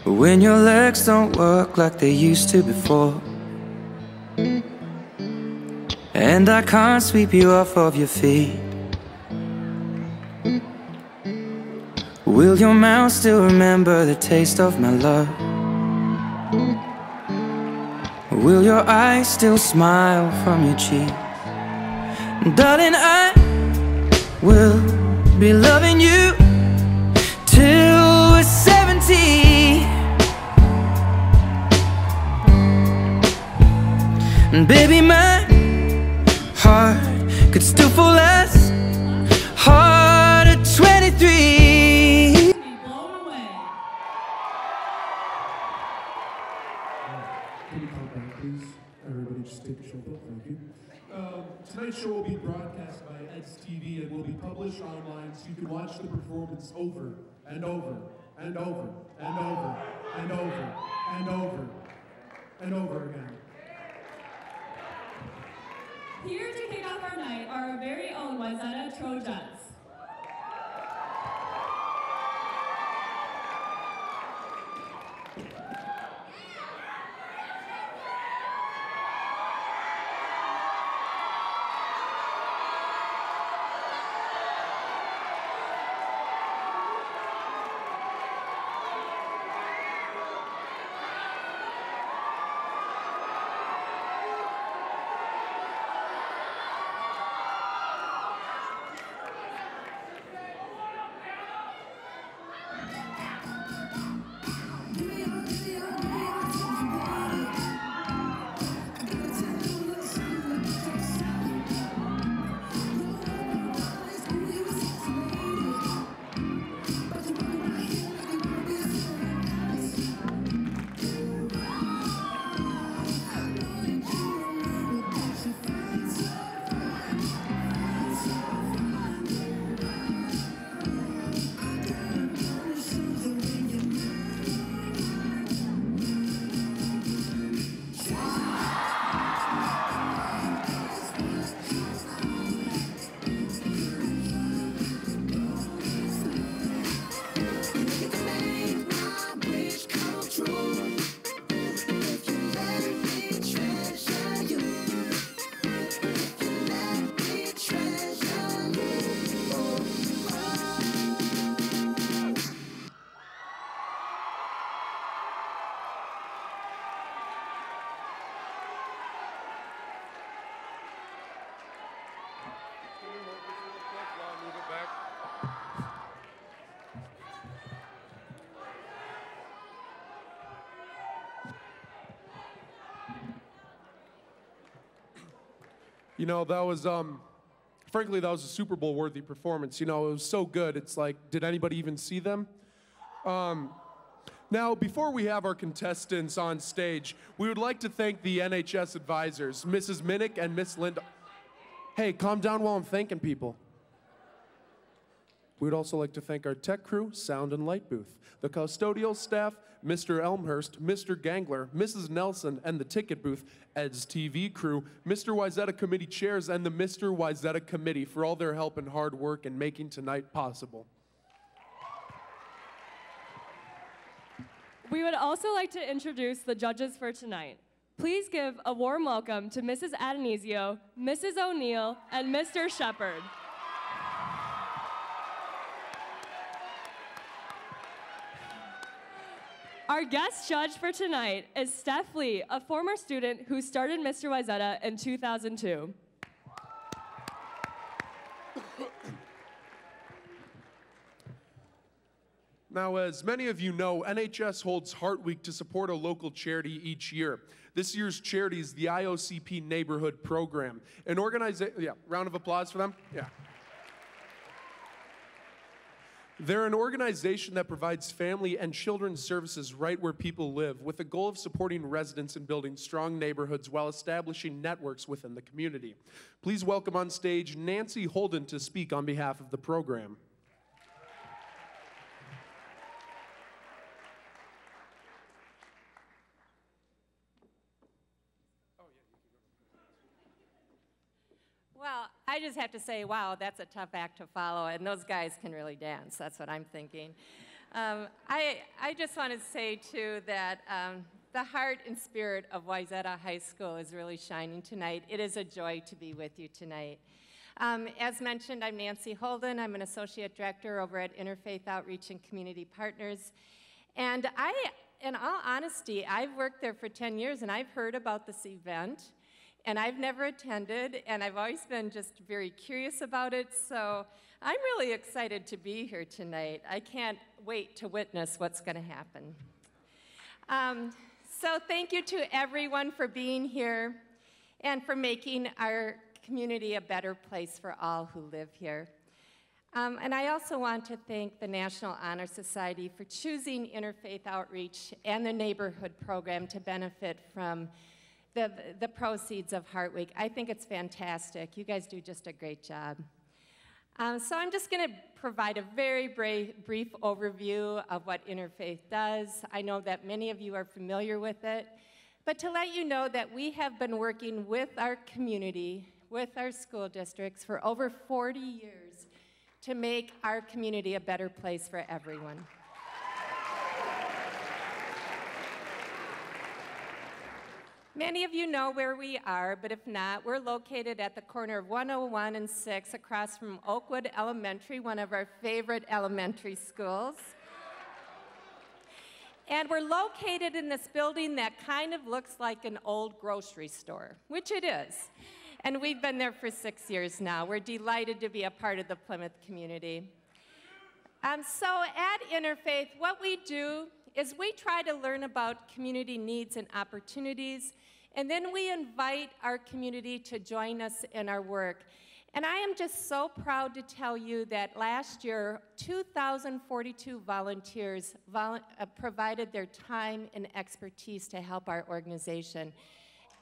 When your legs don't work like they used to before, and I can't sweep you off of your feet, will your mouth still remember the taste of my love? Will your eyes still smile from your cheek? Darling, I will be loving you till we're 70. And baby, my heart could still fall as hard at 23. Blown away. Can you calm down, please? Everybody just take a chill pill, thank you. Tonight's show will be broadcast by Ed's TV and will be published online so you can watch the performance over and over and over and over and over and over and over again. Here to kick off our night are our very own Wayzata Trojans. You know, that was, frankly, that was a Super Bowl worthy performance. You know, it was so good. It's like, did anybody even see them? Now, before we have our contestants on stage, we would like to thank the NHS advisors, Mrs. Minnick and Miss Linda. Hey, calm down while I'm thanking people. We would also like to thank our tech crew, sound and light booth, the custodial staff, Mr. Elmhurst, Mr. Gangler, Mrs. Nelson, and the ticket booth, Ed's TV crew, Mr. Wayzata committee chairs, and the Mr. Wayzata committee for all their help and hard work in making tonight possible. We would also like to introduce the judges for tonight. Please give a warm welcome to Mrs. Adonisio, Mrs. O'Neill, and Mr. Shepard. Our guest judge for tonight is Steph Lee, a former student who started Mr. Wayzata in 2002. Now, as many of you know, NHS holds Heart Week to support a local charity each year. This year's charity is the IOCP Neighborhood Program. An organization, yeah, round of applause for them. Yeah. They're an organization that provides family and children's services right where people live, with the goal of supporting residents and building strong neighborhoods while establishing networks within the community. Please welcome on stage Nancy Holden to speak on behalf of the program. Well, I just have to say, wow, that's a tough act to follow, and those guys can really dance. That's what I'm thinking. I just want to say, too, that the heart and spirit of Wayzata High School is really shining tonight. It is a joy to be with you tonight. As mentioned, I'm Nancy Holden. I'm an Associate Director over at Interfaith Outreach and Community Partners. And in all honesty, I've worked there for 10 years, and I've heard about this event, and I've never attended, and I've always been just very curious about it, so I'm really excited to be here tonight. I can't wait to witness what's going to happen. So thank you to everyone for being here and for making our community a better place for all who live here. And I also want to thank the National Honor Society for choosing Interfaith Outreach and the Neighborhood Program to benefit from the proceeds of Heart Week. I think it's fantastic. You guys do just a great job. So I'm just going to provide a very brief overview of what Interfaith does. I know that many of you are familiar with it, but to let you know that we have been working with our community, with our school districts for over 40 years to make our community a better place for everyone. Many of you know where we are, but if not, we're located at the corner of 101 and 6 across from Oakwood Elementary, one of our favorite elementary schools. And we're located in this building that kind of looks like an old grocery store, which it is. And we've been there for 6 years now. We're delighted to be a part of the Plymouth community. So at Interfaith, what we do is we try to learn about community needs and opportunities, and then we invite our community to join us in our work. And I am just so proud to tell you that last year, 2,042 volunteers provided their time and expertise to help our organization.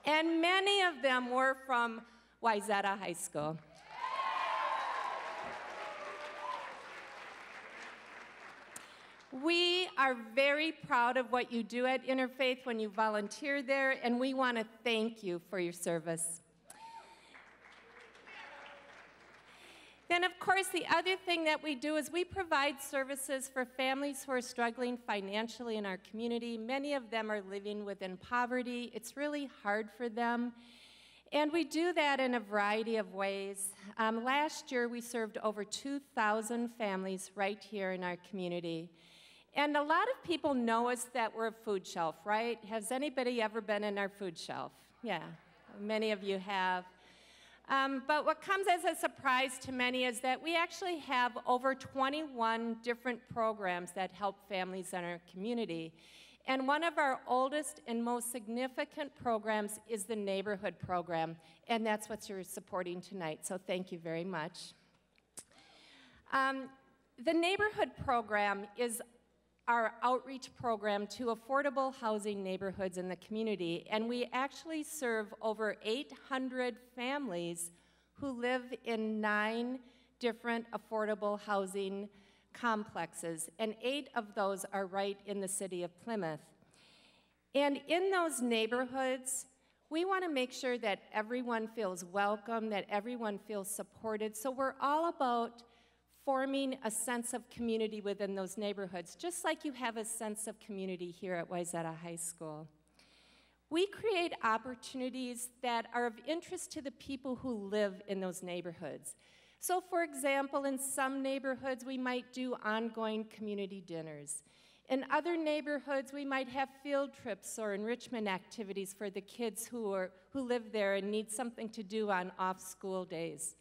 And many of them were from Wayzata High School. We are very proud of what you do at Interfaith when you volunteer there, and we want to thank you for your service. Then, of course, the other thing that we do is we provide services for families who are struggling financially in our community. Many of them are living within poverty. It's really hard for them. And we do that in a variety of ways. Last year, we served over 2,000 families right here in our community. And a lot of people know us that we're a food shelf, right? Has anybody ever been in our food shelf? Yeah, many of you have. But what comes as a surprise to many is that we actually have over 21 different programs that help families in our community. And one of our oldest and most significant programs is the Neighborhood Program, and that's what you're supporting tonight, so thank you very much. The Neighborhood Program is our outreach program to affordable housing neighborhoods in the community, and we actually serve over 800 families who live in 9 different affordable housing complexes, and 8 of those are right in the city of Plymouth. And in those neighborhoods, we want to make sure that everyone feels welcome, that everyone feels supported, so we're all about forming a sense of community within those neighborhoods, just like you have a sense of community here at Wayzata High School. We create opportunities that are of interest to the people who live in those neighborhoods. So for example, in some neighborhoods, we might do ongoing community dinners. In other neighborhoods, we might have field trips or enrichment activities for the kids who live there and need something to do on off-school days.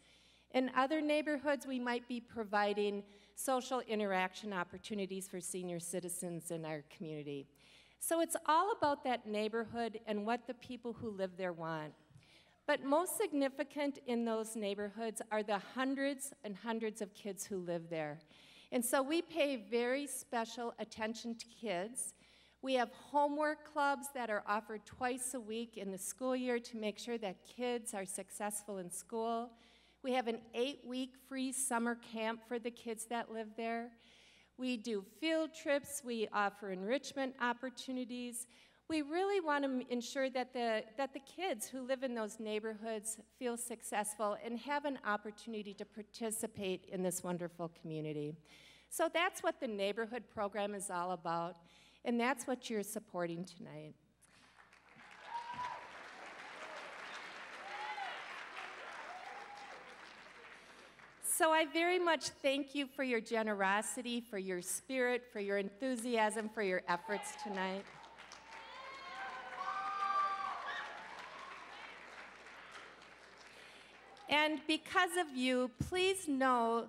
In other neighborhoods, we might be providing social interaction opportunities for senior citizens in our community. So it's all about that neighborhood and what the people who live there want. But most significant in those neighborhoods are the hundreds and hundreds of kids who live there. And so we pay very special attention to kids. We have homework clubs that are offered twice a week in the school year to make sure that kids are successful in school. We have an 8-week free summer camp for the kids that live there. We do field trips. We offer enrichment opportunities. We really want to ensure that the kids who live in those neighborhoods feel successful and have an opportunity to participate in this wonderful community. So that's what the neighborhood program is all about, and that's what you're supporting tonight. So I very much thank you for your generosity, for your spirit, for your enthusiasm, for your efforts tonight. And because of you, please know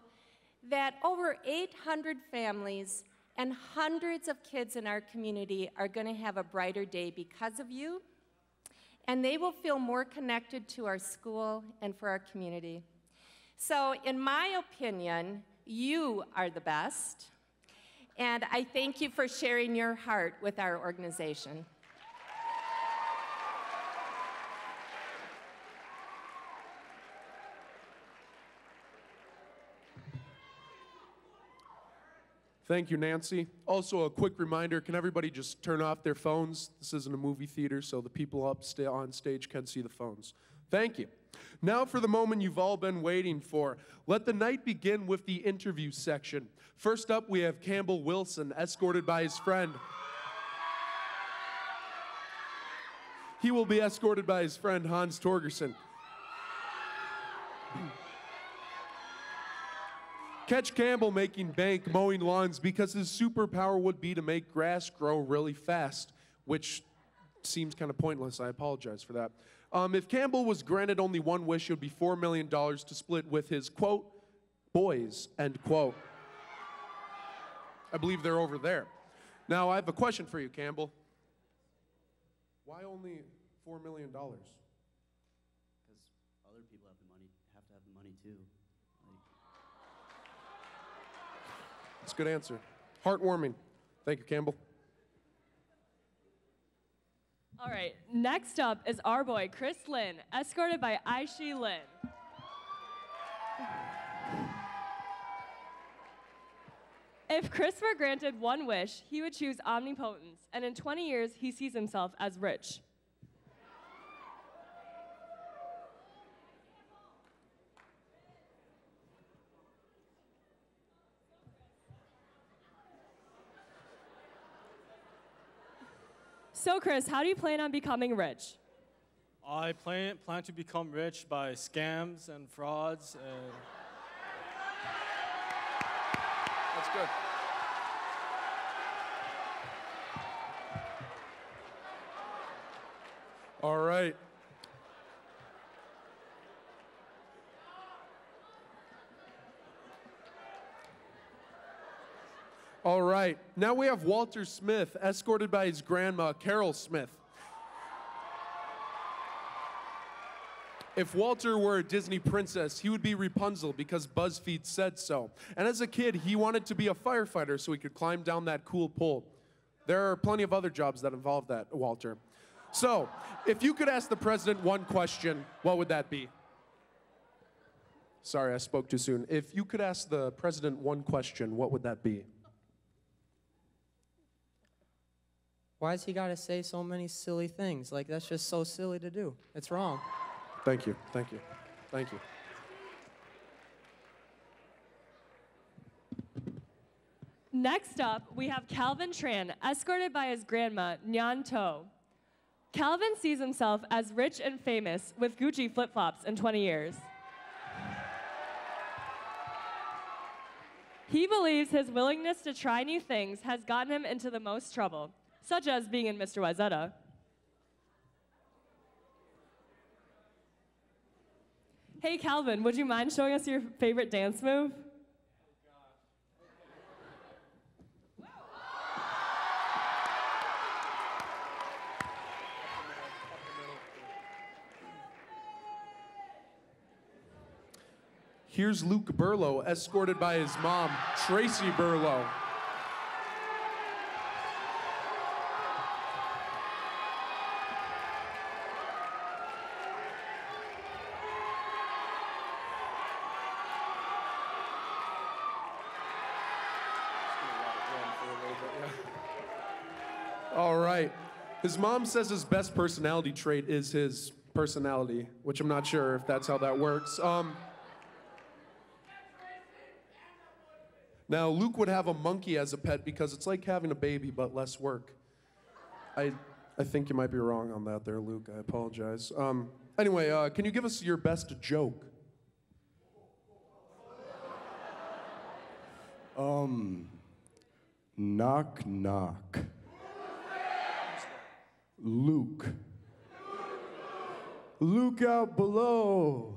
that over 800 families and hundreds of kids in our community are going to have a brighter day because of you, and they will feel more connected to our school and for our community. So in my opinion, you are the best, and I thank you for sharing your heart with our organization. Thank you, Nancy. Also, a quick reminder, can everybody just turn off their phones? This isn't a movie theater, so the people on stage can see the phones. Thank you. Now for the moment you've all been waiting for. Let the night begin with the interview section. First up, we have Campbell Wilson, escorted by his friend. He will be escorted by his friend, Hans Torgerson. Catch Campbell making bank mowing lawns because his superpower would be to make grass grow really fast, which seems kind of pointless. I apologize for that. If Campbell was granted only one wish, it would be $4 million to split with his, quote, boys, end quote. I believe they're over there. Now, I have a question for you, Campbell. Why only $4 million? Because other people have to have the money too. That's a good answer. Heartwarming. Thank you, Campbell. All right, next up is our boy, Chris Lynn, escorted by Aishi Lynn. If Chris were granted one wish, he would choose omnipotence, and in 20 years, he sees himself as rich. So Chris, how do you plan on becoming rich? I plan to become rich by scams and frauds and... That's good. All right. All right, now we have Walter Smith, escorted by his grandma, Carol Smith. If Walter were a Disney princess, he would be Rapunzel because BuzzFeed said so. And as a kid, he wanted to be a firefighter so he could climb down that cool pole. There are plenty of other jobs that involve that, Walter. So, if you could ask the president one question, what would that be? Sorry, I spoke too soon. If you could ask the president one question, what would that be? Why's he got to say so many silly things? Like, that's just so silly to do. It's wrong. Thank you, thank you, thank you. Next up, we have Calvin Tran, escorted by his grandma, Nyan To. Calvin sees himself as rich and famous with Gucci flip-flops in 20 years. He believes his willingness to try new things has gotten him into the most trouble, such as being in Mr. Wayzata. Hey, Calvin, would you mind showing us your favorite dance move? Here's Luke Burlow, escorted by his mom, Tracy Burlow. All right. His mom says his best personality trait is his personality, which I'm not sure if that's how that works. Now, Luke would have a monkey as a pet because it's like having a baby, but less work. I think you might be wrong on that there, Luke. I apologize. Anyway, can you give us your best joke? Knock, knock. Luke. Luke out below.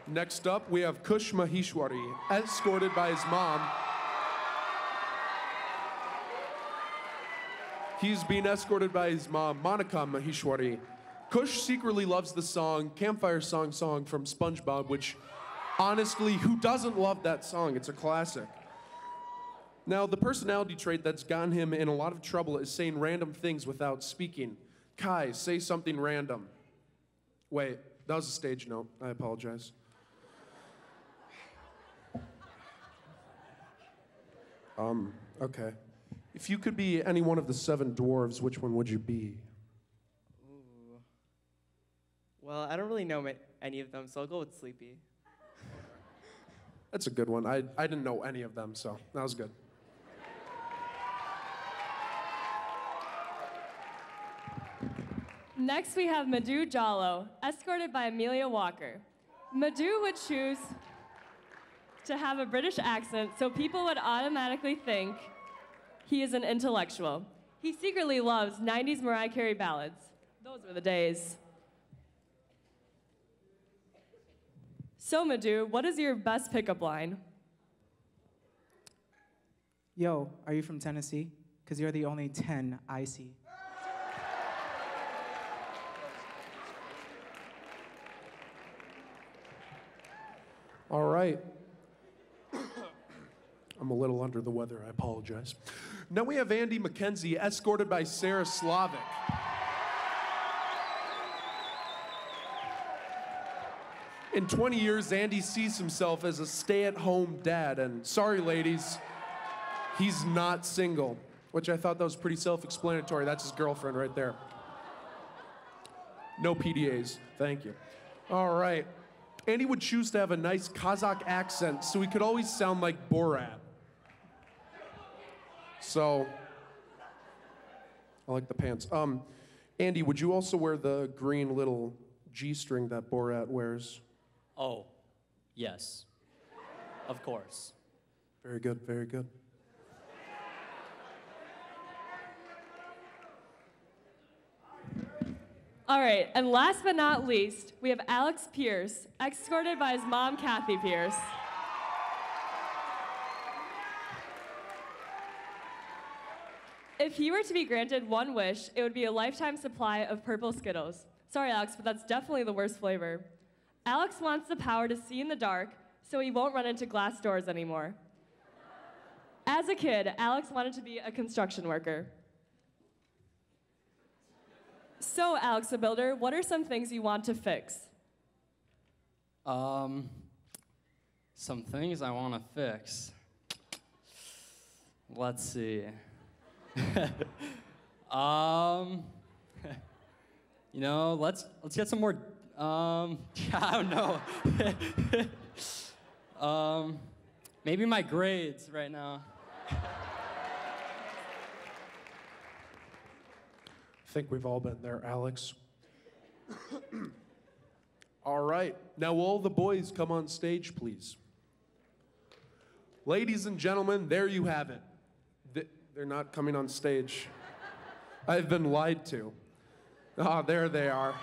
Next up, we have Kush Maheshwari, escorted by his mom. He's being escorted by his mom, Monica Maheshwari. Kush secretly loves the song, Campfire Song from SpongeBob, which, honestly, who doesn't love that song? It's a classic. Now, the personality trait that's gotten him in a lot of trouble is saying random things without speaking. Kai, say something random. Wait, that was a stage note. I apologize. Okay. If you could be any one of the 7 dwarves, which one would you be? Ooh. Well, I don't really know any of them, so I'll go with Sleepy. That's a good one. I didn't know any of them, so that was good. Next, we have Madhu Jallo, escorted by Amelia Walker. Madhu would choose to have a British accent so people would automatically think he is an intellectual. He secretly loves 90s Mariah Carey ballads. Those were the days. So, Madhu, what is your best pickup line? Yo, are you from Tennessee? Because you're the only 10 I see. All right. I'm a little under the weather, I apologize. Now we have Andy McKenzie, escorted by Sarah Slavic. In 20 years, Andy sees himself as a stay-at-home dad, and sorry, ladies, he's not single, which I thought that was pretty self-explanatory. That's his girlfriend right there. No PDAs, thank you. All right. Andy would choose to have a nice Kazakh accent so he could always sound like Borat. So, I like the pants. Andy, would you also wear the green little G-string that Borat wears? Oh, yes. Of course. Very good, very good. All right, and last but not least, we have Alex Pierce, escorted by his mom, Kathy Pierce. If he were to be granted one wish, it would be a lifetime supply of purple Skittles. Sorry, Alex, but that's definitely the worst flavor. Alex wants the power to see in the dark, so he won't run into glass doors anymore. As a kid, Alex wanted to be a construction worker. So, Alex the Builder, what are some things you want to fix? Some things I want to fix. Let's see. You know, let's get some more. I don't know. Maybe my grades right now. I think we've all been there, Alex. All right, now will all the boys come on stage, please? Ladies and gentlemen, there you have it. They're not coming on stage. I've been lied to. Ah, there they are.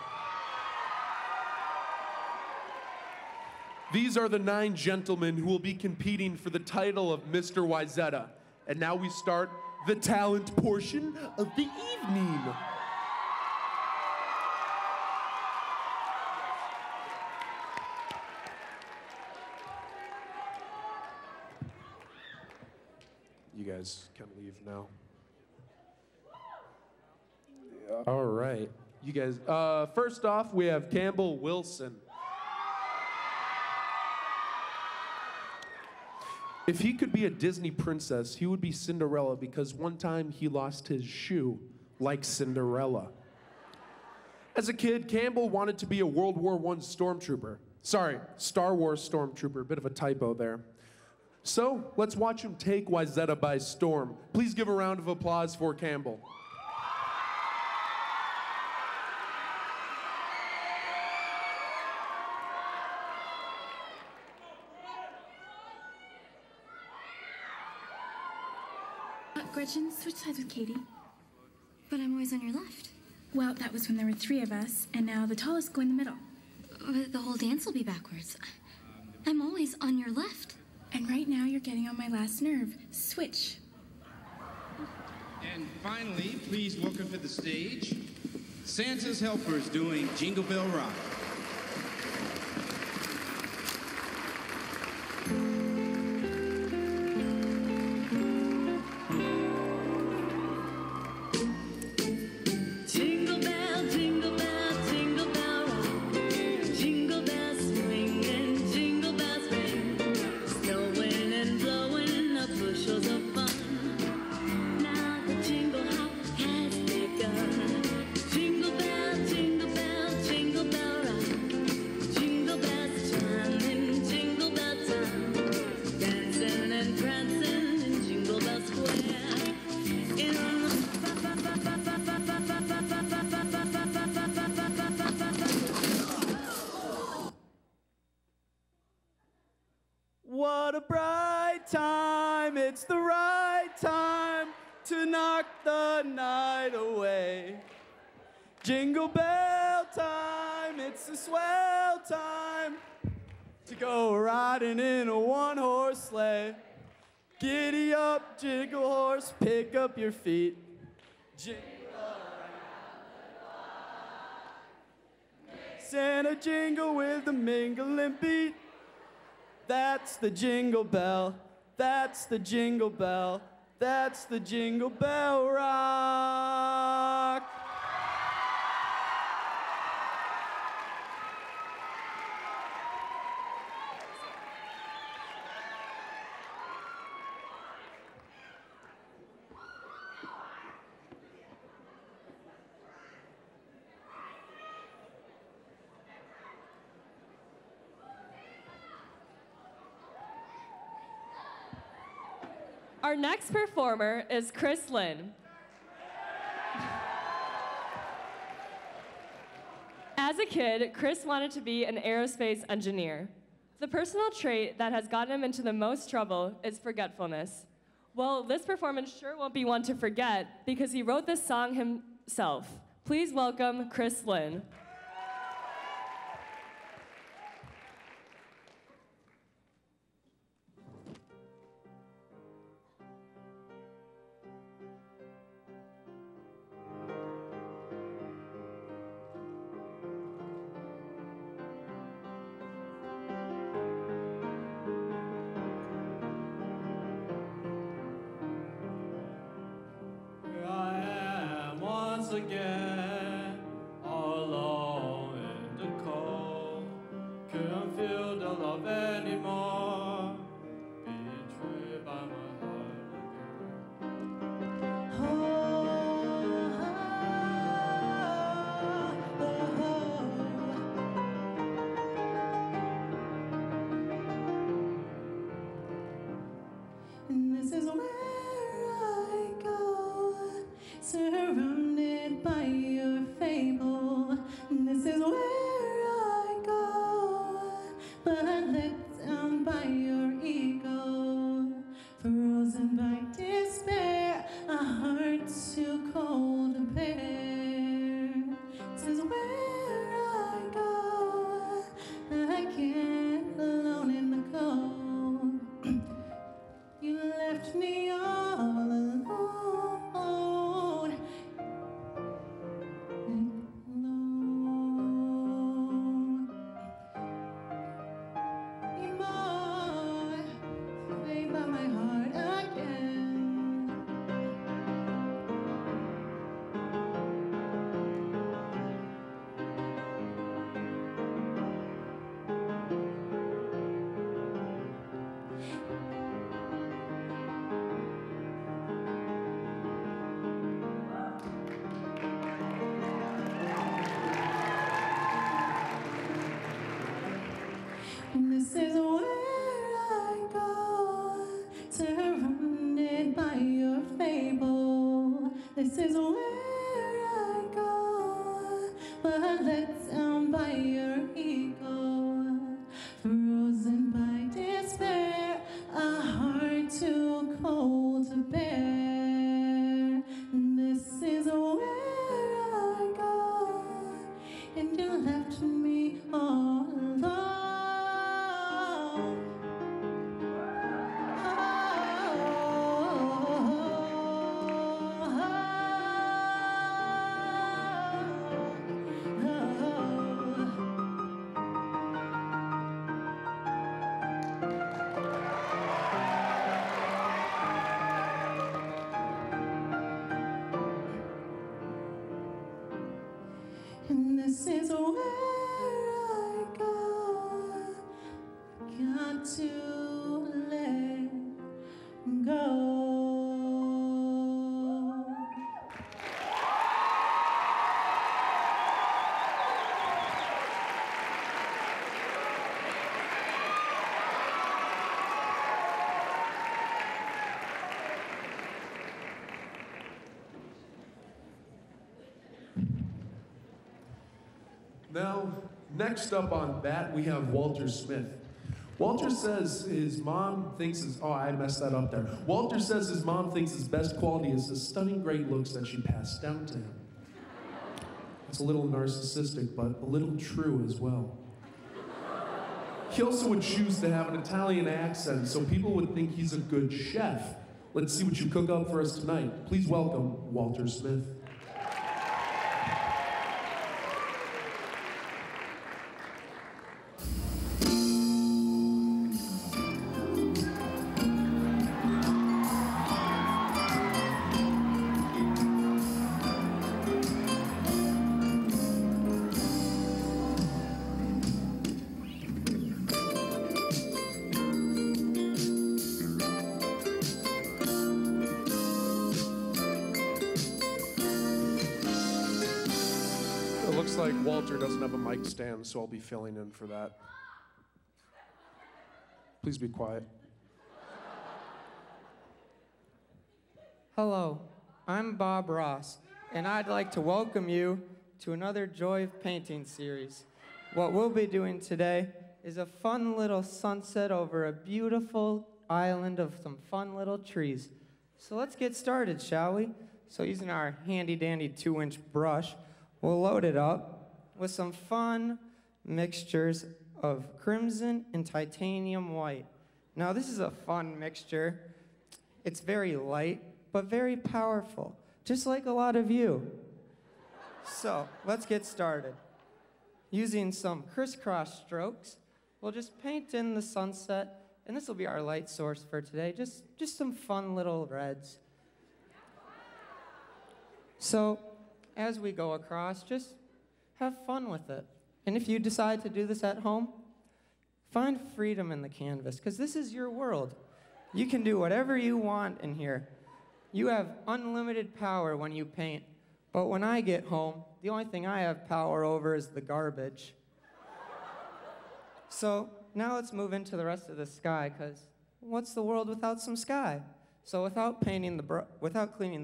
These are the 9 gentlemen who will be competing for the title of Mr. Wayzata. And now we start the talent portion of the evening. You guys can leave now. All right. You guys, first off, we have Campbell Wilson. If he could be a Disney princess, he would be Cinderella because one time he lost his shoe, like Cinderella. As a kid, Campbell wanted to be a World War I stormtrooper. Sorry, Star Wars stormtrooper, bit of a typo there. So, let's watch him take Wayzata by storm. Please give a round of applause for Campbell. Gretchen, switch sides with Katie. But I'm always on your left. Well, that was when there were 3 of us, and now the tallest go in the middle. But the whole dance will be backwards. I'm always on your left. And right now you're getting on my last nerve. Switch. And finally, please welcome to the stage, Santa's Helpers doing Jingle Bell Rock. What a bright time, it's the right time to knock the night away. Jingle bell time, it's a swell time to go riding in a one-horse sleigh. Giddy up, jingle horse, pick up your feet. Jingle around the clock. Santa jingle with the mingling beat. That's the jingle bell, that's the jingle bell, that's the jingle bell rock. Our next performer is Chris Lynn. As a kid, Chris wanted to be an aerospace engineer. The personal trait that has gotten him into the most trouble is forgetfulness. Well, this performance sure won't be one to forget because he wrote this song himself. Please welcome Chris Lynn. Again, all alone in the cold. Couldn't feel the love anymore. Betrayed by my heart again. And this is where I go, surrounded by you. want to let go. Now, next up on that, we have Walter Smith. Walter says his mom thinks his, oh, I messed that up there. Walter says his mom thinks his best quality is the stunning great looks that she passed down to him. It's a little narcissistic, but a little true as well. He also would choose to have an Italian accent so people would think he's a good chef. Let's see what you cook up for us tonight. Please welcome Walter Smith. Looks like Walter doesn't have a mic stand, so I'll be filling in for that. Please be quiet. Hello, I'm Bob Ross, and I'd like to welcome you to another Joy of Painting series. What we'll be doing today is a fun little sunset over a beautiful island of some fun little trees. So let's get started, shall we? So using our handy-dandy 2-inch brush, we'll load it up with some fun mixtures of crimson and titanium white. Now this is a fun mixture. It's very light, but very powerful, just like a lot of you. So let's get started. Using some crisscross strokes, we'll just paint in the sunset, and this will be our light source for today, just some fun little reds. So as we go across, just have fun with it. And if you decide to do this at home, find freedom in the canvas, because this is your world. You can do whatever you want in here. You have unlimited power when you paint, but when I get home, the only thing I have power over is the garbage. So now let's move into the rest of the sky, because what's the world without some sky? So without cleaning the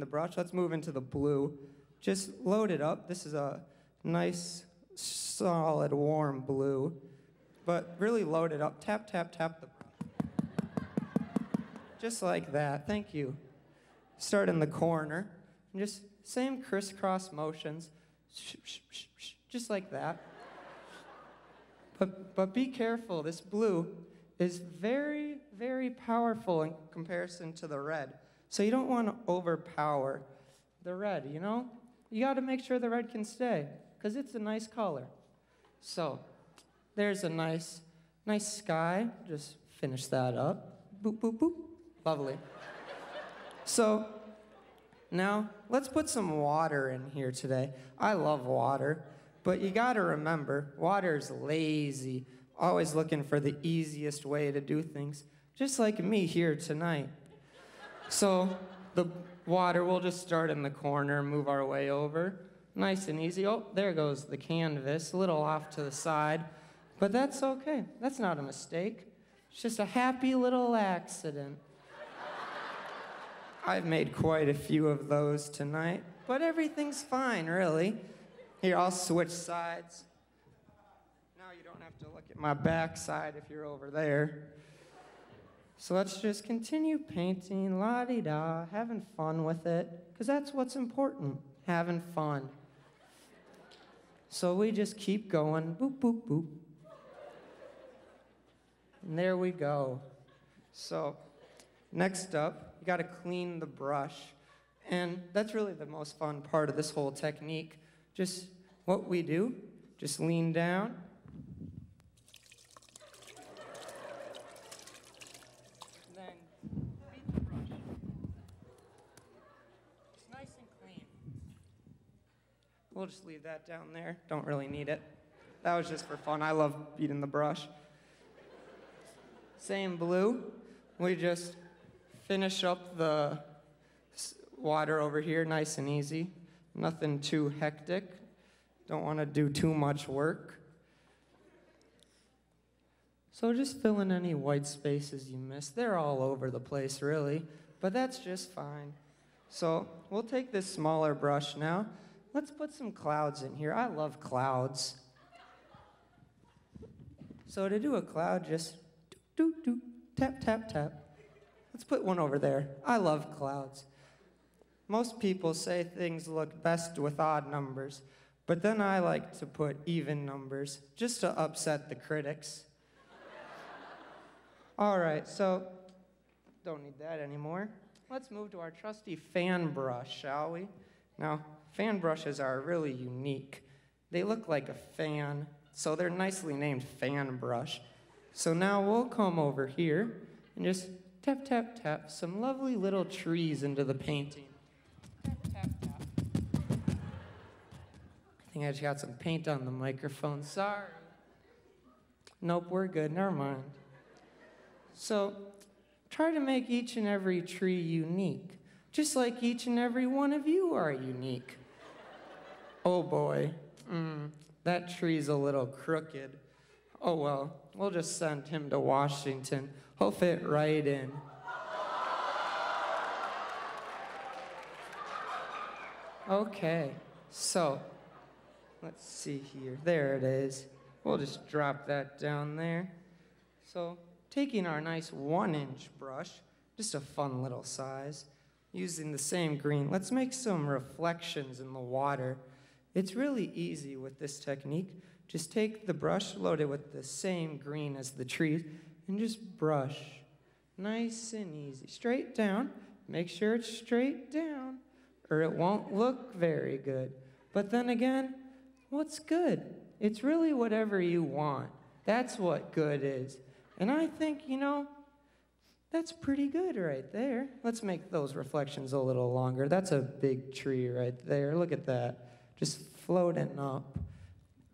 brush, let's move into the blue. Just load it up. This is a nice, solid, warm blue. But really load it up. Tap, tap, tap. Just like that. Thank you. Start in the corner. And just same crisscross motions. Just like that. But be careful. This blue is very, very powerful in comparison to the red. So you don't want to overpower the red, you know? You got to make sure the red can stay, because it's a nice color. So there's a nice sky. Just finish that up. Boop, boop, boop. Lovely. So now let's put some water in here today. I love water, but you got to remember, water's lazy, always looking for the easiest way to do things, just like me here tonight. So the water, we'll just start in the corner, move our way over. Nice and easy. Oh, there goes the canvas, a little off to the side. But that's okay. That's not a mistake. It's just a happy little accident. I've made quite a few of those tonight, but everything's fine, really. Here, I'll switch sides. Now you don't have to look at my backside if you're over there. So let's just continue painting, la-di-da, having fun with it, because that's what's important, having fun. So we just keep going, boop, boop, boop. And there we go. So next up, you gotta clean the brush. And that's really the most fun part of this whole technique. Just what we do, just lean down. Then beat the brush. It's nice and clean. We'll just leave that down there. Don't really need it. That was just for fun. I love beating the brush. same blue. We just finish up the water over here, nice and easy. Nothing too hectic. Don't want to do too much work. So just fill in any white spaces you missed. They're all over the place, really, but that's just fine. So we'll take this smaller brush now. Let's put some clouds in here. I love clouds. So to do a cloud, just do, tap, tap, tap. Let's put one over there. I love clouds. Most people say things look best with odd numbers, but then I like to put even numbers, just to upset the critics. All right, so don't need that anymore. Let's move to our trusty fan brush, shall we? Now, fan brushes are really unique. They look like a fan, so they're nicely named fan brush. So now we'll come over here and just tap, tap, tap some lovely little trees into the painting. Tap, tap, tap. I think I just got some paint on the microphone. Sorry. Nope, we're good. Never mind. So try to make each and every tree unique, just like each and every one of you are unique. Oh boy, that tree's a little crooked. Oh well, we'll just send him to Washington. He'll fit right in. Okay, so let's see here. There it is. We'll just drop that down there. So taking our nice 1-inch brush, just a fun little size, using the same green, let's make some reflections in the water. It's really easy with this technique. Just take the brush, load it with the same green as the trees, and just brush. Nice and easy. Straight down. Make sure it's straight down, or it won't look very good. But then again, what's good? It's really whatever you want. That's what good is. And I think, that's pretty good right there. Let's make those reflections a little longer. That's a big tree right there. Look at that. Just floating up.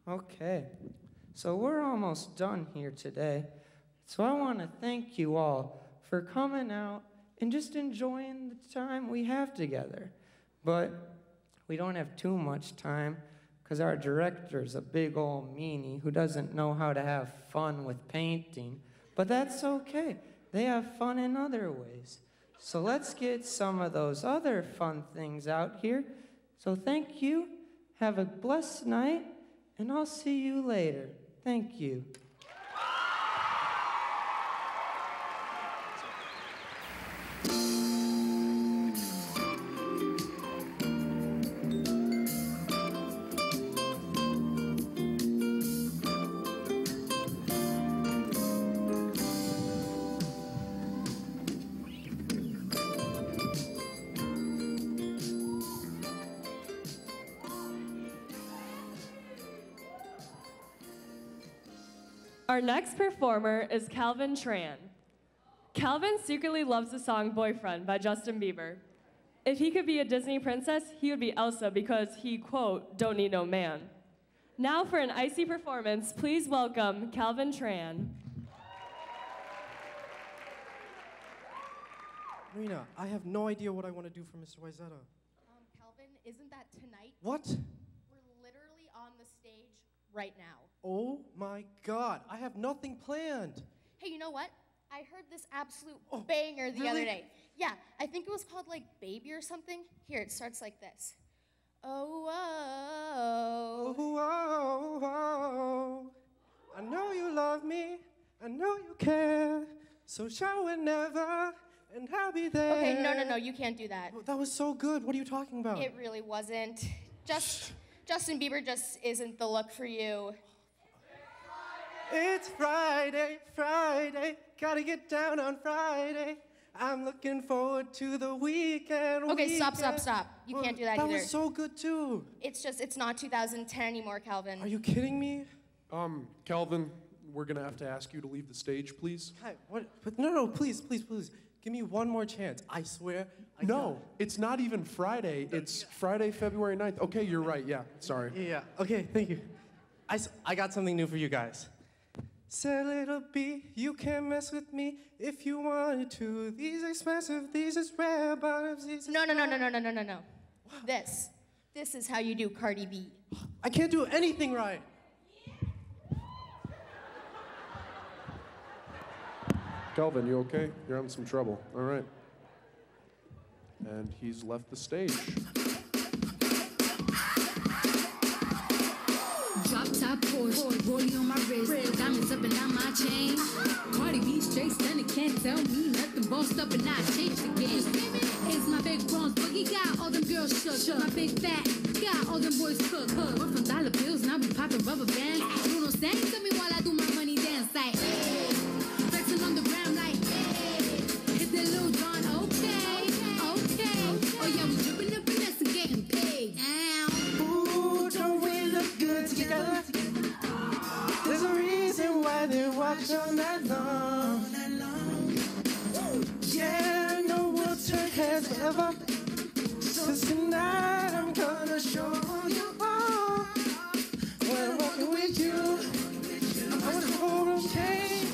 Okay. So we're almost done here today. So I want to thank you all for coming out and just enjoying the time we have together. But we don't have too much time because our director's a big old meanie who doesn't know how to have fun with painting. But that's okay. They have fun in other ways. So let's get some of those other fun things out here. So thank you. Have a blessed night, and I'll see you later. Thank you. Our next performer is Calvin Tran. Calvin secretly loves the song Boyfriend by Justin Bieber. If he could be a Disney princess, he would be Elsa because he, quote, don't need no man. Now for an icy performance, please welcome Calvin Tran. Marina, I have no idea what I want to do for Mr. Wayzata. Calvin, isn't that tonight? What? We're literally on the stage right now. Oh my God, I have nothing planned. Hey, you know what? I heard this absolute banger the other day. Yeah, I think it was called like Baby or something. Here, it starts like this. Oh, oh, oh, oh. I know you love me, I know you care, so show it never, and I'll be there. Okay, no, you can't do that. That was so good. What are you talking about? It really wasn't. Justin Bieber just isn't the look for you. It's Friday, Friday, gotta get down on Friday. I'm looking forward to the weekend. Okay, stop. You can't do that either. That was so good too. It's not 2010 anymore, Calvin. Are you kidding me? Calvin, we're gonna have to ask you to leave the stage, please. Hi, what? But no, please. Give me one more chance. I swear. No, it's not even Friday. It's Friday, February 9th. Okay, you're right. Yeah, sorry. Yeah. Okay, thank you. I got something new for you guys. Said little B, you can mess with me if you wanted to. These expensive, these is rare bottoms, these is No. This is how you do Cardi B. I can't do anything right. Kelvin, you okay? You're having some trouble. All right. And he's left the stage. Drop top Porsche, rollie on my wrist, diamonds up and down my chain. Cardi B straight stunning, can't tell me nothing. Bossed up and I changed the game. It's my big bronze boogie, got all them girls shook. My big fat, got all them boys cooked. We're from dollar bills, now we popping rubber bands. Bruno sang to me while I do my money dance like, hey. Flexing on the ground like, hey. Hit that little John, okay. Oh yeah, we dripping up finesse and getting paid. Ow. Ooh, don't we look good together? There's a reason why they watch all night long. Yeah, no one turn heads forever. So tonight I'm gonna show you all. When I'm walking with you, I want the whole room change.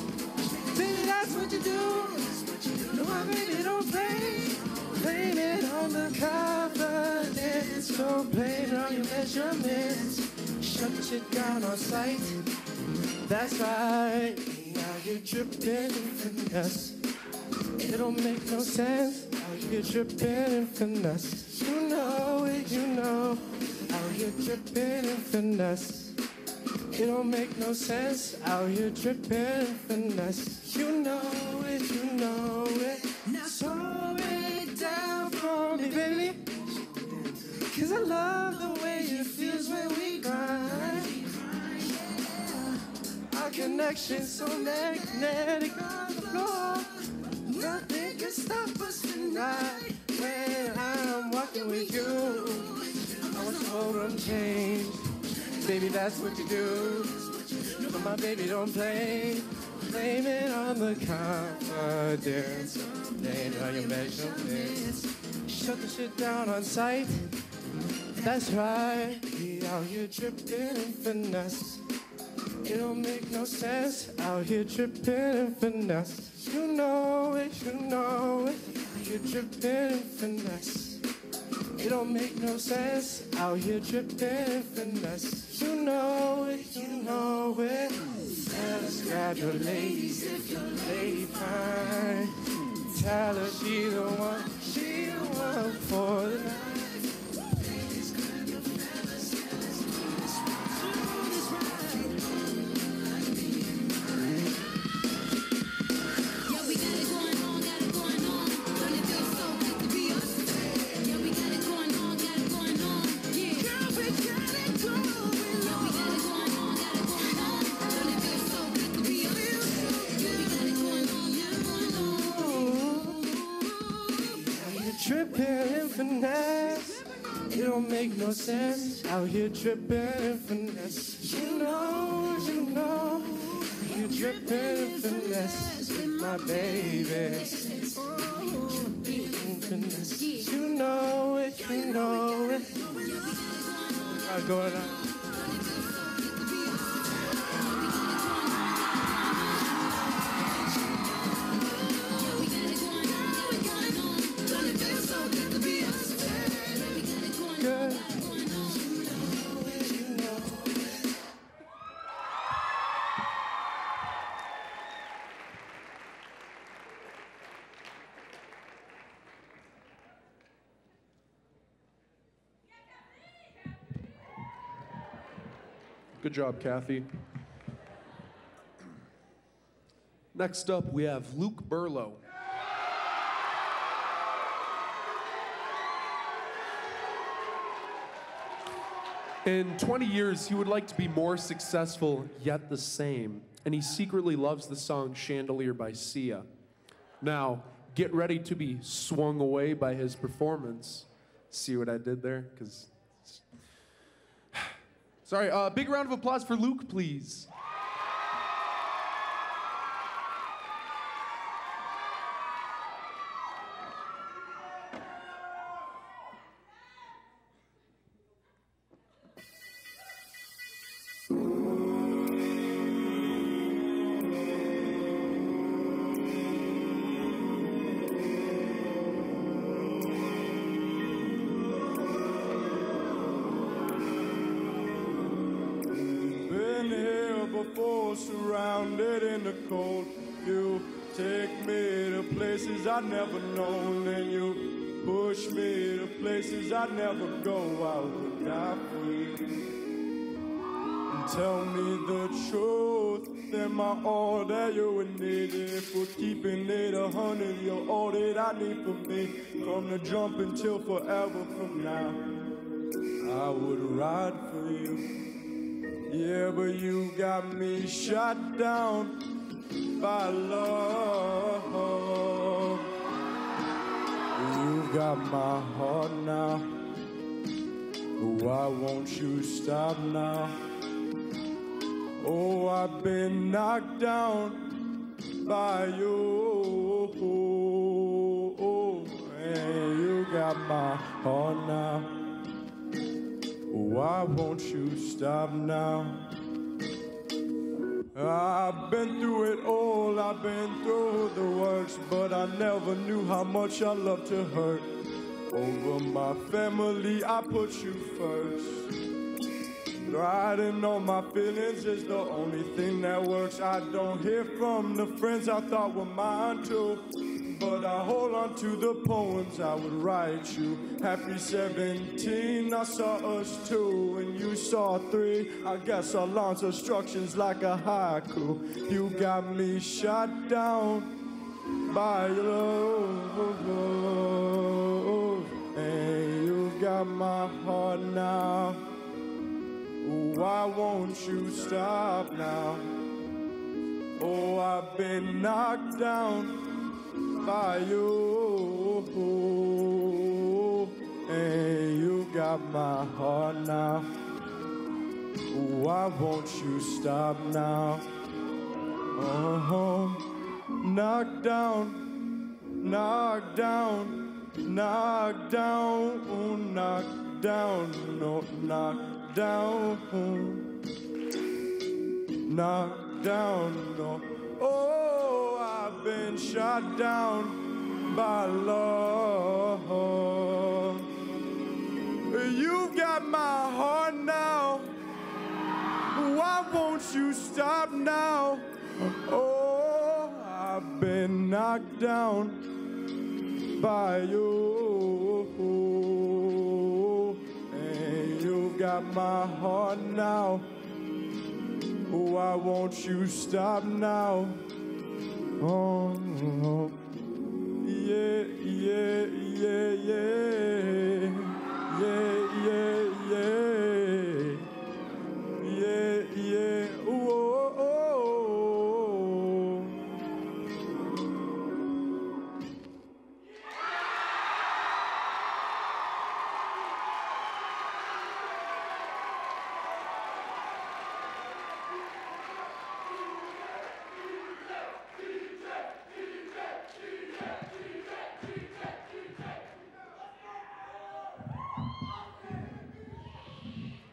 Baby, that's what you do. No, my baby don't play. Blame it on the confidence. So blame it on your measurements. Shut shit down on sight. That's right. Now you're dripping in finesse. It don't make no sense. How you dripping in finesse. You know it, you know. How you dripping in finesse. It don't make no sense. How you dripping in finesse. You know it, you know it. Now slow it down for me, baby. Cause I love the way it feels when we grind. Our connection's so magnetic on the floor. Nothing can stop us tonight. When I'm walking with you, I want the whole room change. Baby, that's what you do. But my baby don't play. Blame it on the confidence. Blame it on your measurements. Shut the shit down on sight. That's right. We out here dripping in finesse. It don't make no sense. Out here dripping in finesse. You know it, you know it. You're dripping in finesse. It don't make no sense. Out here dripping in finesse. You know it, you know it. Let's grab your ladies if your lady fine. Tell her she the one for the night. Dripping in finesse. It don't make no sense. Out here dripping in finesse. You know, you're dripping in finesse with my baby. In finesse. You know it, you know it. Gotta go on. Good. Good job, Kathy. Next up, we have Luke Burlow. In 20 years, he would like to be more successful, yet the same. And he secretly loves the song Chandelier by Sia. Now, get ready to be swung away by his performance. See what I did there? Sorry, big round of applause for Luke, please. know, surrounded in the cold. You take me to places I've never known, and you push me to places I'd never go. I would die for you. And tell me the truth, am I all that you would need? If we're keeping it 100, you're all that I need for me. From the jump until forever from now, I would ride for you. Yeah, but you got me shot down by love. You got my heart now. Why won't you stop now? Oh, I've been knocked down by you. And you got my heart now. Why won't you stop now? I've been through it all, I've been through the worst, but I never knew how much I love to hurt. Over my family, I put you first. Riding on my feelings is the only thing that works. I don't hear from the friends I thought were mine too, but I hold on to the poems I would write you. Happy 17, I saw us 2, and you saw 3. I guess our lines of structure's like a haiku. You got me shot down by love, and you got my heart now. Why won't you stop now? Oh, I've been knocked down by you, and you got my heart now. Why won't you stop now? Knocked down, knocked down, knocked down, knocked down, no, knocked down, knocked down, no. Oh, I've been shot down by love. You got my heart now. Why won't you stop now? Oh, I've been knocked down by you, and you got my heart now. Why won't you stop now? Oh, yeah, yeah, yeah, yeah, yeah, yeah, yeah, yeah, yeah, oh, oh, oh.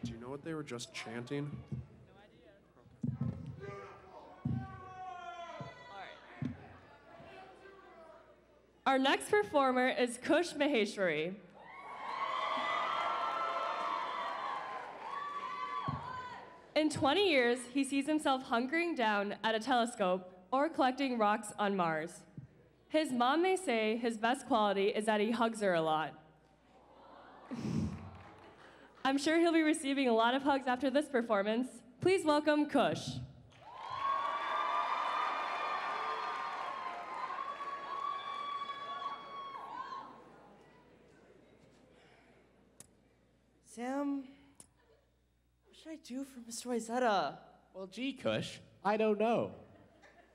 Do you know what they were just chanting? Our next performer is Kush Maheshwari. In 20 years, he sees himself hunkering down at a telescope or collecting rocks on Mars. His mom may say his best quality is that he hugs her a lot. I'm sure he'll be receiving a lot of hugs after this performance. Please welcome Kush. Sam, what should I do for Mr. Wayzata? Well, gee, Kush, I don't know.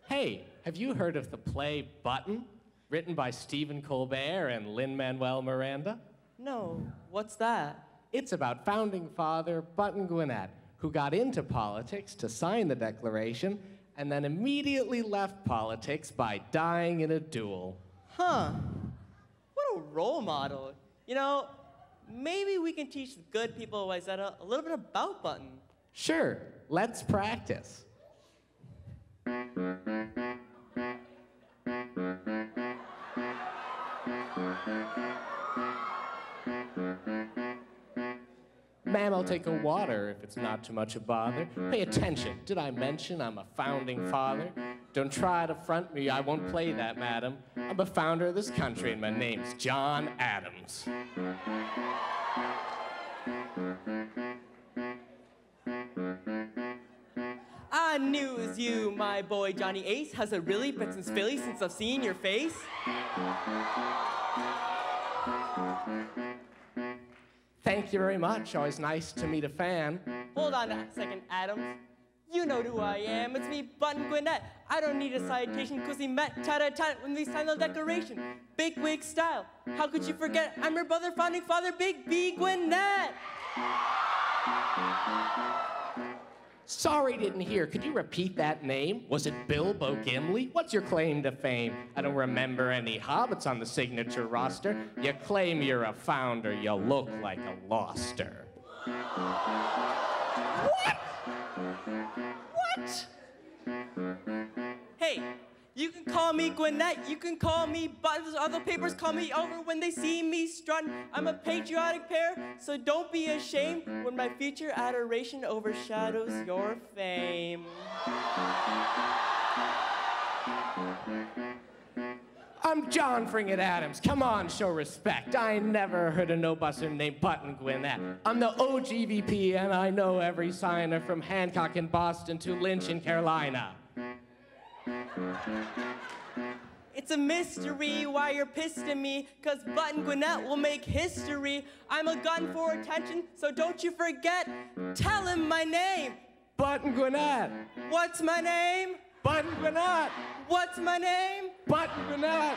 Hey, have you heard of the play Button, written by Stephen Colbert and Lin-Manuel Miranda? No, what's that? It's about founding father Button Gwinnett, who got into politics to sign the Declaration and then immediately left politics by dying in a duel. Huh. What a role model. You know, maybe we can teach the good people of Wayzata a little bit about Button. Sure, let's practice. Ma'am, I'll take a water if it's not too much a bother. Pay attention. Did I mention I'm a founding father? Don't try to front me, I won't play that, madam. I'm a founder of this country, and my name's John Adams. I knew it was you, my boy Johnny Ace. Has it really been since Philly since I've seen your face? Thank you very much. Always nice to meet a fan. Hold on a second, Adams. You know who I am. It's me, Button Gwinnett. I don't need a citation because we met tat-a-tat when we signed the Declaration. Big wig style. How could you forget? I'm your brother, founding father, Big B. Gwinnett. Sorry, didn't hear. Could you repeat that name? Was it Bilbo Gimli? What's your claim to fame? I don't remember any hobbits on the signature roster. You claim you're a founder, you look like a loster. What? What? Hey, you can call me Gwinnett, you can call me Buttons. Other papers call me over when they see me strutting. I'm a patriotic pair, so don't be ashamed when my future adoration overshadows your fame. I'm John Fringett Adams. Come on, show respect. I never heard of no buster named Button Gwinnett. I'm the OGVP, and I know every signer from Hancock in Boston to Lynch in Carolina. It's a mystery why you're pissed at me, cause Button Gwinnett will make history. I'm a gun for attention, so don't you forget, tell him my name. Button Gwinnett. What's my name? Button Gwinnett. What's my name? Button Gwinnett.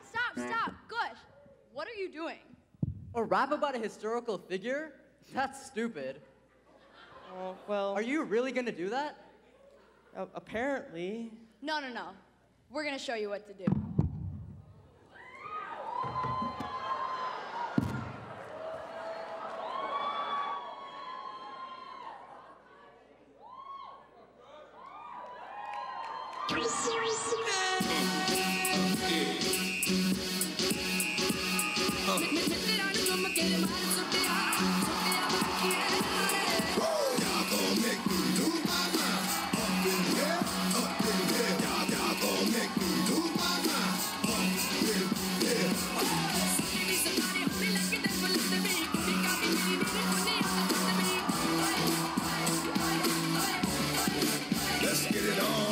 Stop, Gush. What are you doing? A rap about a historical figure? That's stupid. Oh, well. Are you really gonna do that? Apparently. No. We're gonna show you what to do. Let's get it on.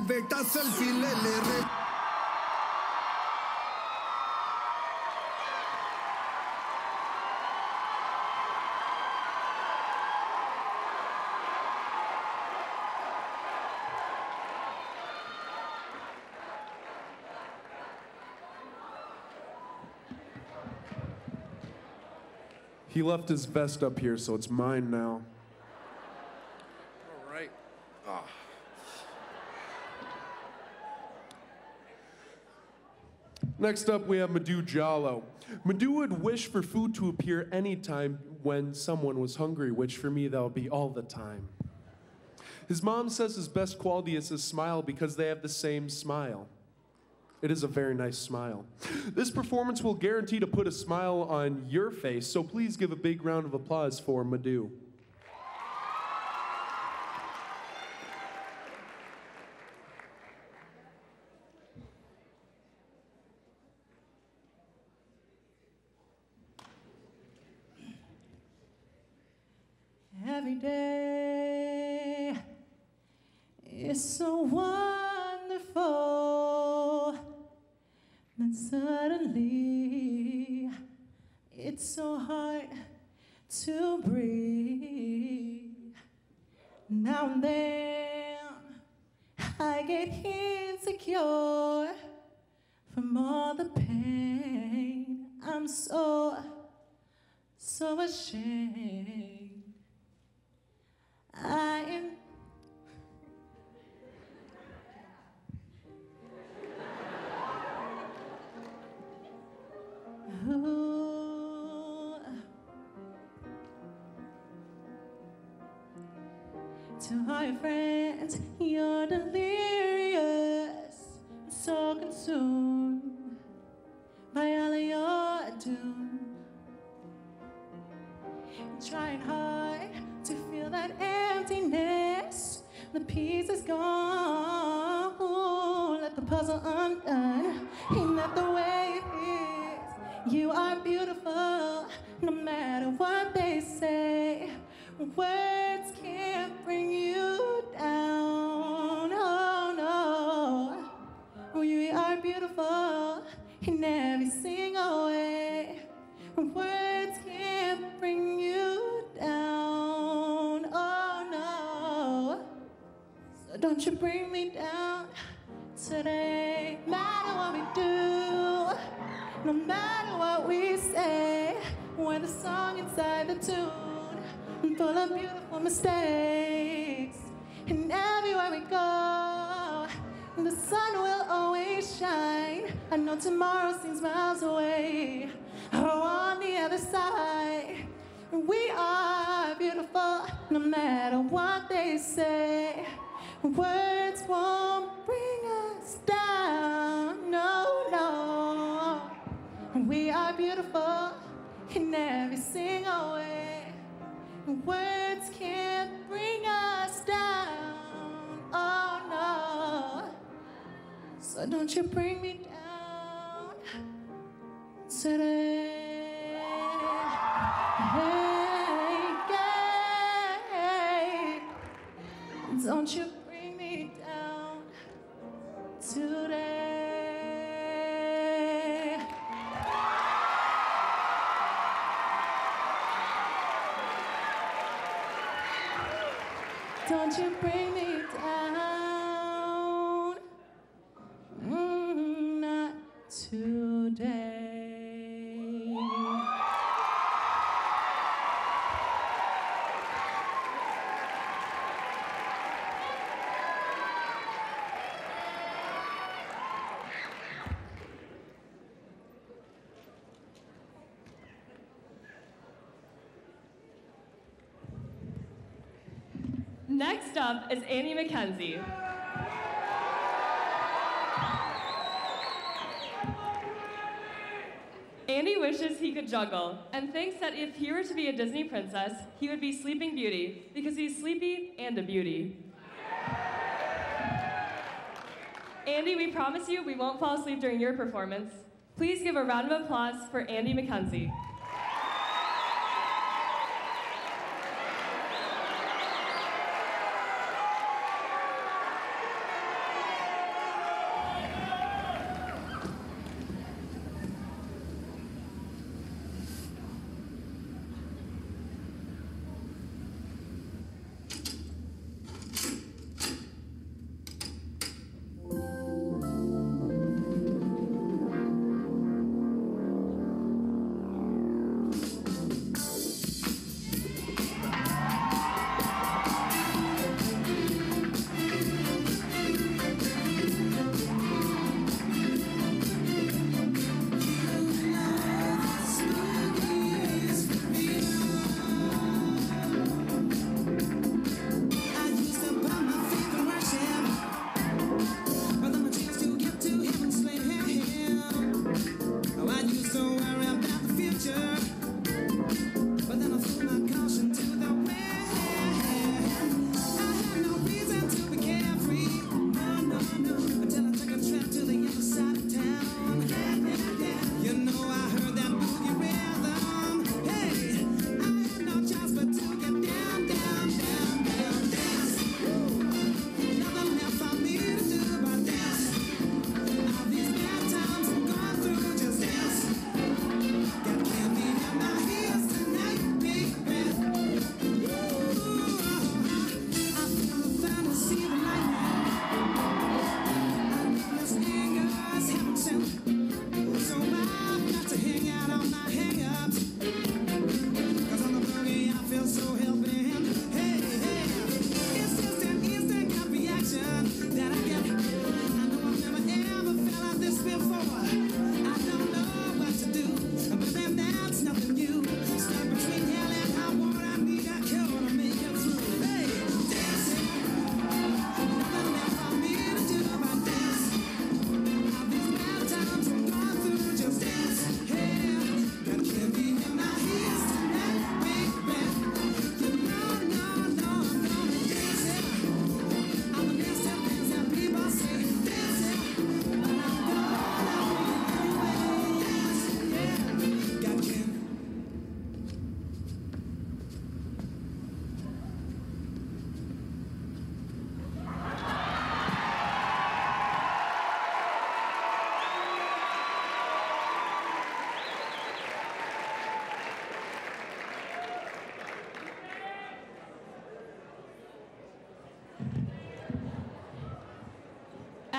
बेटा selfie ले ले रे He left his vest up here, so it's mine now. All right. Ah. Next up, we have Madhu Jallo. Madhu would wish for food to appear anytime when someone was hungry, which for me, that would be all the time. His mom says his best quality is his smile because they have the same smile. It is a very nice smile. This performance will guarantee to put a smile on your face, so please give a big round of applause for Madhu. every day is so wonderful. Then suddenly, it's so hard to breathe. Now and then, I get insecure from all the pain. I'm so ashamed. I am. Ooh. To all your friends, you're delirious, so consumed by all of your doom. Trying hard to feel that emptiness. The piece is gone. Ooh, let the puzzle undone. Ain't that the way it is? You are beautiful, no matter what they say. Words can't bring you down. Oh no, you are beautiful in every single way. Words can't bring you down. Oh no, so don't you bring me down today. No matter what we do, no matter what we say, we're the song inside the tune, full of beautiful mistakes. And everywhere we go, the sun will always shine. I know tomorrow seems miles away. Oh, on the other side, we are beautiful, no matter what they say. Words won't bring us down, no, no. We are beautiful in every single way. Words can't bring us down, oh no. So don't you bring me down today. Hey, don't you bring me down today. Don't you bring me down, not today. Next up is Annie McKenzie. Andy wishes he could juggle and thinks that if he were to be a Disney princess, he would be Sleeping Beauty because he's sleepy and a beauty. Andy, we promise you we won't fall asleep during your performance. Please give a round of applause for Andy McKenzie.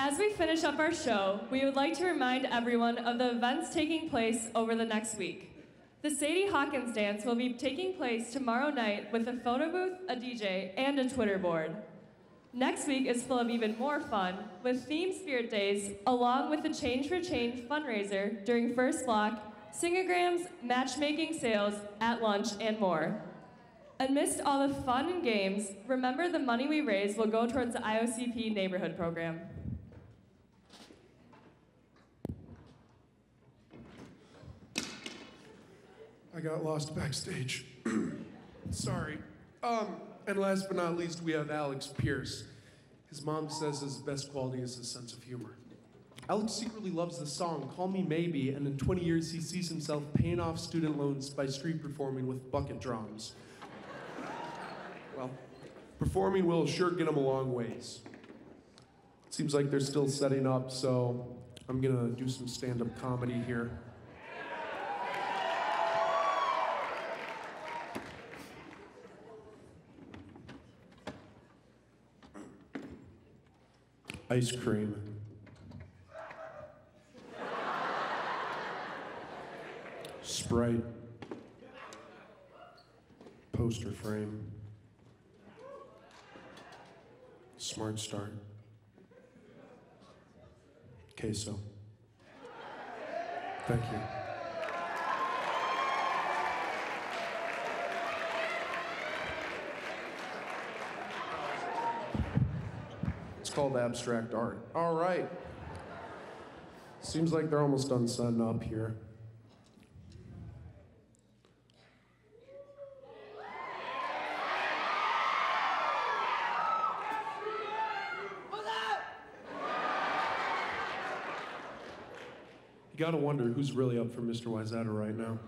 As we finish up our show, we would like to remind everyone of the events taking place over the next week. The Sadie Hawkins dance will be taking place tomorrow night with a photo booth, a DJ, and a Twitter board. Next week is full of even more fun with themed spirit days, along with the Change for Change fundraiser during first block, singograms, matchmaking sales, at lunch, and more. Amidst all the fun and games, remember the money we raise will go towards the IOCP neighborhood program. I got lost backstage. Sorry. And last but not least, we have Alex Pierce. His mom says his best quality is his sense of humor. Alex secretly loves the song Call Me Maybe, and in 20 years he sees himself paying off student loans by street performing with bucket drums. Well, performing will sure get him a long ways. It seems like they're still setting up, so I'm gonna do some stand-up comedy here. Ice cream. Sprite. Poster frame. Smart Start. Queso. Thank you. It's called abstract art. All right. Seems like they're almost done setting up here. You gotta wonder who's really up for Mr. Wayzata right now.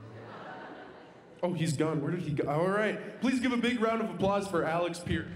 Oh, he's gone. Where did he go? All right. Please give a big round of applause for Alex Pierce.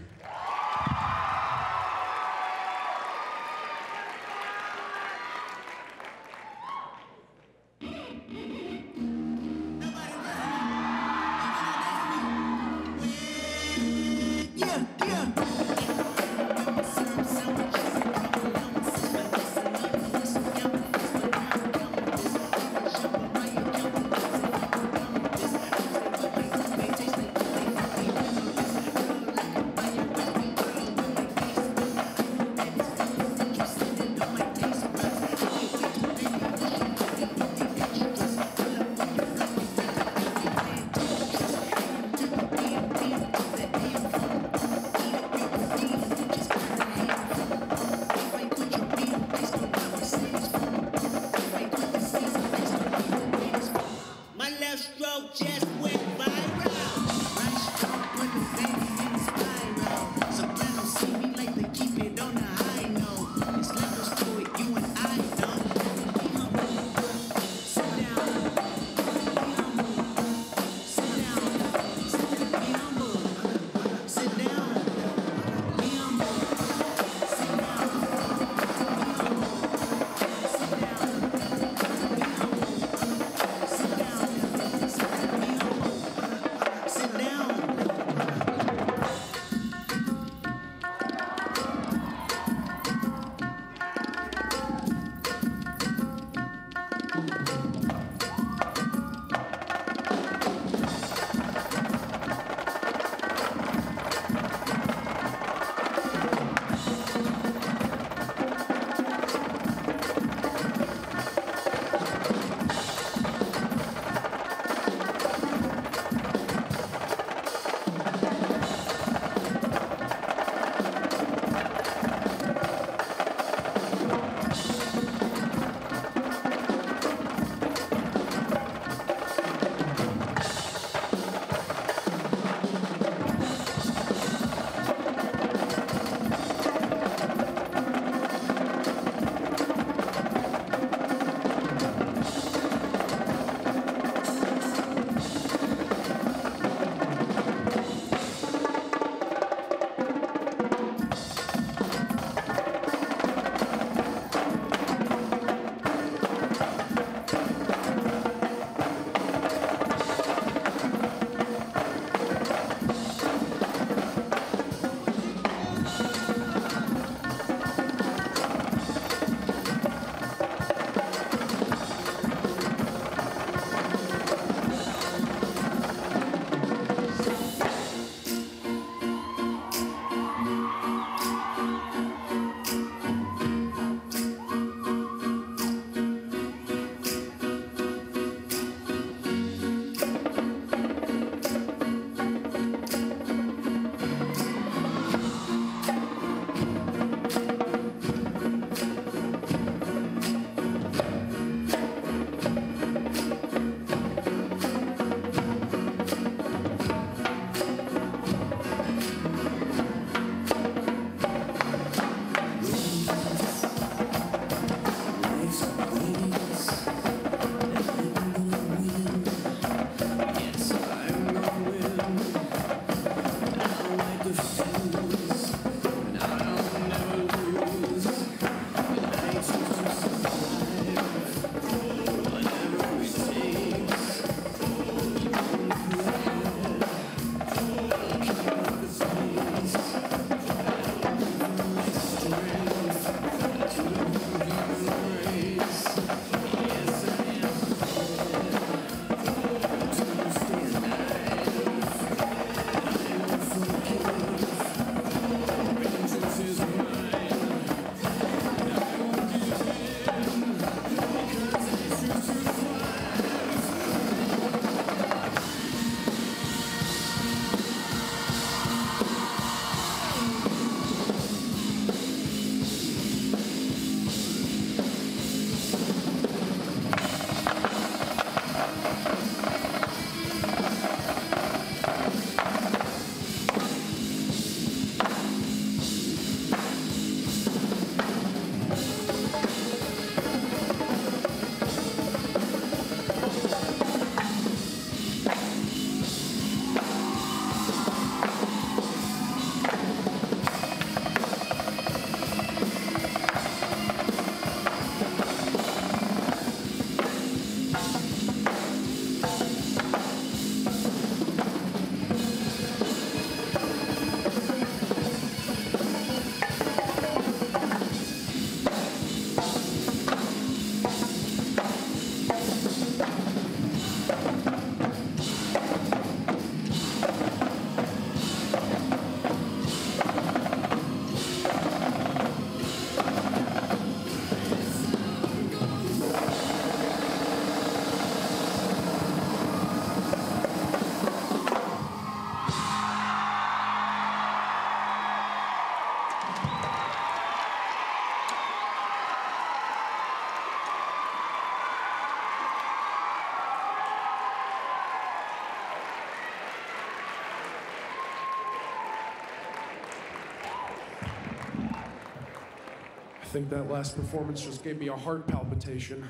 I think that last performance just gave me a heart palpitation.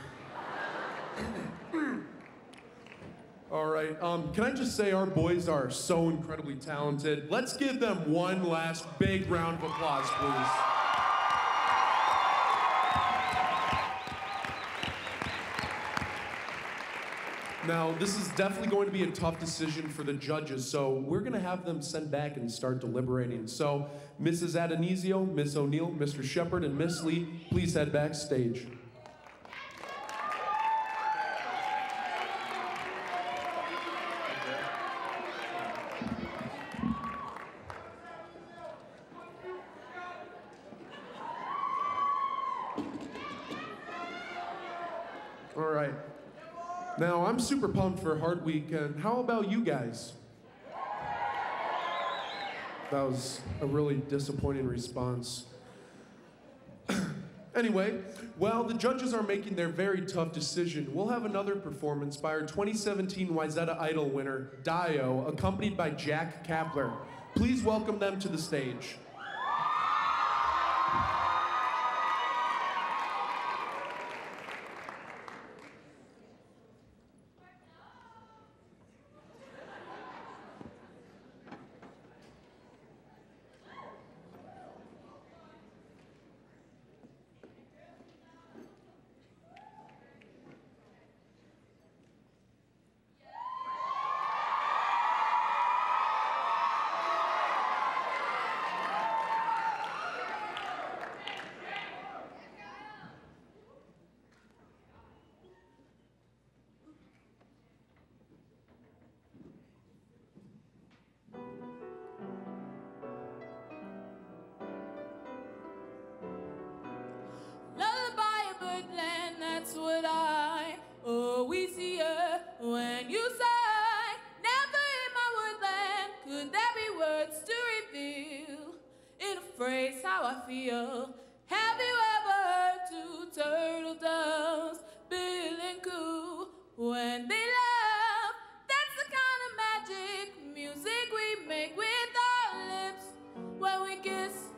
All right, can I just say our boys are so incredibly talented. Let's give them one last big round of applause, please. Now, this is definitely going to be a tough decision for the judges, so we're gonna have them send back and start deliberating. So, Mrs. Adonisio, Miss O'Neill, Mr. Shepard, and Miss Lee, please head backstage. All right. Now, I'm super pumped for Heart Week, and how about you guys? That was a really disappointing response. Anyway, while the judges are making their very tough decision, we'll have another performance by our 2017 Wayzata Idol winner, Dio, accompanied by Jack Kapler. Please welcome them to the stage. That's what I always hear when you say, never in my woodland could there be words to reveal in a phrase how I feel. Have you ever heard two turtle doves bill and coo when they love? That's the kind of magic music we make with our lips when we kiss.